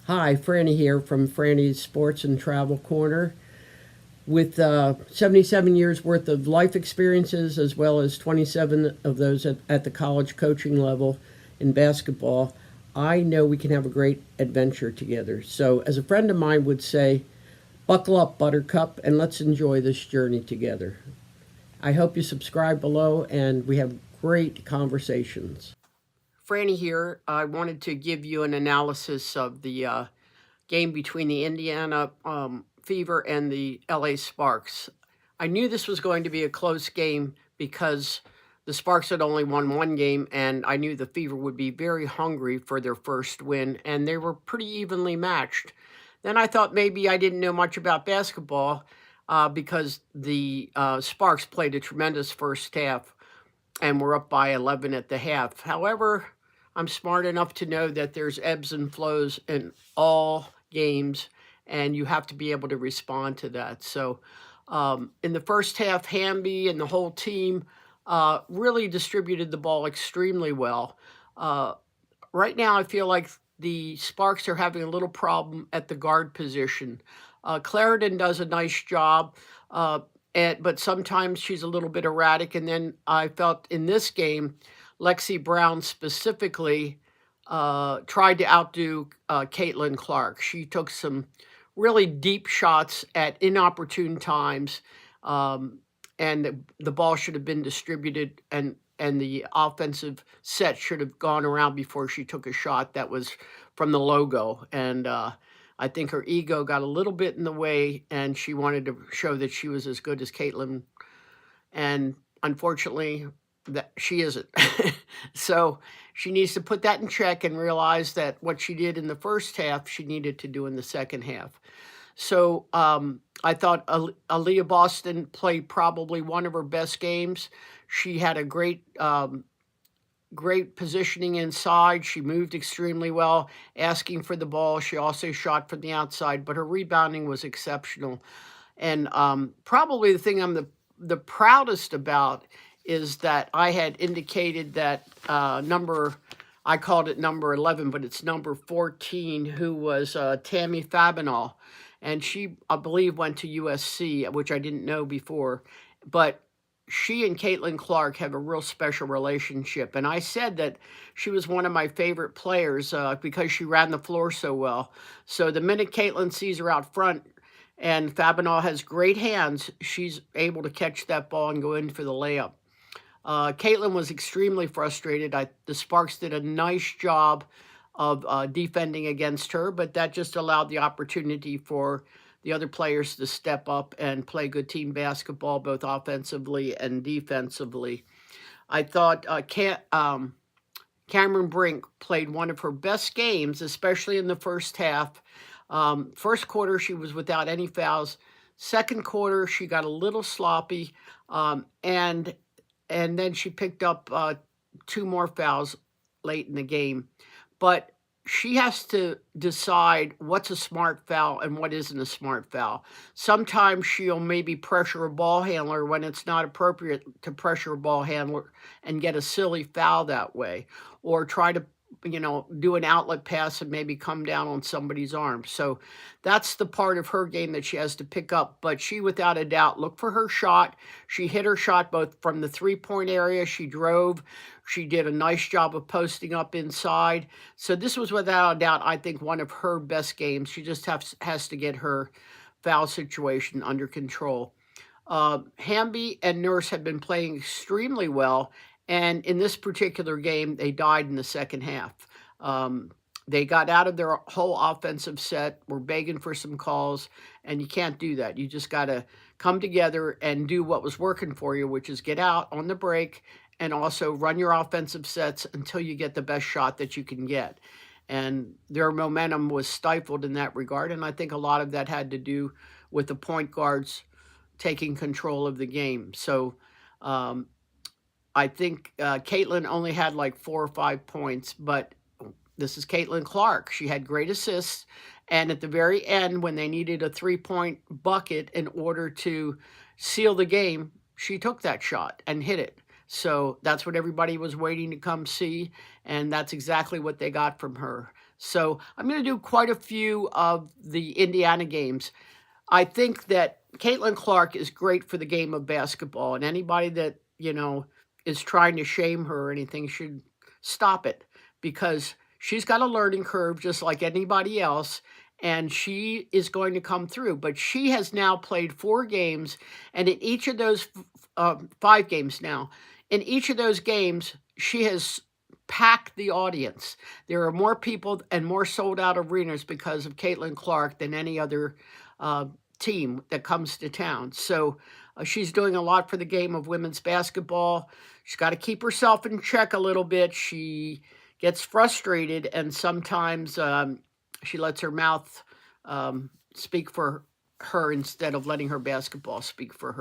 Hi, Franny here from Franny's Sports and Travel Corner. With 77 years worth of life experiences, as well as 27 of those at the college coaching level in basketball, I know we can have a great adventure together. So, as a friend of mine would say, buckle up, Buttercup, and let's enjoy this journey together. I hope you subscribe below, and we have great conversations. Franny here. I wanted to give you an analysis of the game between the Indiana Fever and the LA Sparks. I knew this was going to be a close game because the Sparks had only won one game, and I knew the Fever would be very hungry for their first win, and they were pretty evenly matched. Then I thought maybe I didn't know much about basketball because the Sparks played a tremendous first half and were up by 11 at the half. However, I'm smart enough to know that there's ebbs and flows in all games, and you have to be able to respond to that. So in the first half, Hamby and the whole team really distributed the ball extremely well. Right now, I feel like the Sparks are having a little problem at the guard position. Clarendon does a nice job, but sometimes she's a little bit erratic. And then I felt in this game, Lexi Brown specifically tried to outdo Caitlin Clark. She took some really deep shots at inopportune times, and the ball should have been distributed, and the offensive set should have gone around before she took a shot that was from the logo. And I think her ego got a little bit in the way, and she wanted to show that she was as good as Caitlin. And unfortunately, that she isn't. So she needs to put that in check and realize that what she did in the first half, she needed to do in the second half. So I thought Aaliyah Boston played probably one of her best games. She had a great positioning inside. She moved extremely well, asking for the ball. She also shot from the outside, but her rebounding was exceptional. And probably the thing I'm the proudest about is that I had indicated that I called it number 11, but it's number 14, who was Tammy Fabinol. And she, I believe, went to USC, which I didn't know before. But she and Caitlin Clark have a real special relationship. And I said that she was one of my favorite players because she ran the floor so well. So the minute Caitlin sees her out front, and Fabinol has great hands, she's able to catch that ball and go in for the layup. Caitlin was extremely frustrated. The Sparks did a nice job of defending against her, but that just allowed the opportunity for the other players to step up and play good team basketball, both offensively and defensively. I thought Cameron Brink played one of her best games, especially in the first half. First quarter, she was without any fouls. Second quarter, she got a little sloppy, and then she picked up two more fouls late in the game. But she has to decide what's a smart foul and what isn't a smart foul. Sometimes she'll maybe pressure a ball handler when it's not appropriate to pressure a ball handler and get a silly foul that way, or try to do an outlet pass and maybe come down on somebody's arm. So that's the part of her game that she has to pick up. But she, without a doubt, looked for her shot. She hit her shot both from the three-point area. She drove. She did a nice job of posting up inside. So this was, without a doubt, I think one of her best games. She just has to get her foul situation under control. Hamby and Nurse have been playing extremely well. And in this particular game, they died in the second half. They got out of their whole offensive set, were begging for some calls, and you can't do that. You just got to come together and do what was working for you, which is get out on the break and also run your offensive sets until you get the best shot that you can get. And their momentum was stifled in that regard, and I think a lot of that had to do with the point guards taking control of the game. So I think Caitlin only had like 4 or 5 points, but this is Caitlin Clark. She had great assists, and at the very end, when they needed a three-point bucket in order to seal the game, she took that shot and hit it. So that's what everybody was waiting to come see, and that's exactly what they got from her. So I'm going to do quite a few of the Indiana games. I think that Caitlin Clark is great for the game of basketball, and anybody that, is trying to shame her or anything should stop it, because she's got a learning curve just like anybody else, and she is going to come through. But she has now played 4 games, and in each of those 5 games now, in each of those games, she has packed the audience. There are more people and more sold out arenas because of Caitlin Clark than any other uh, team that comes to town. So she's doing a lot for the game of women's basketball. She's got to keep herself in check a little bit. She gets frustrated, and sometimes she lets her mouth speak for her instead of letting her basketball speak for her.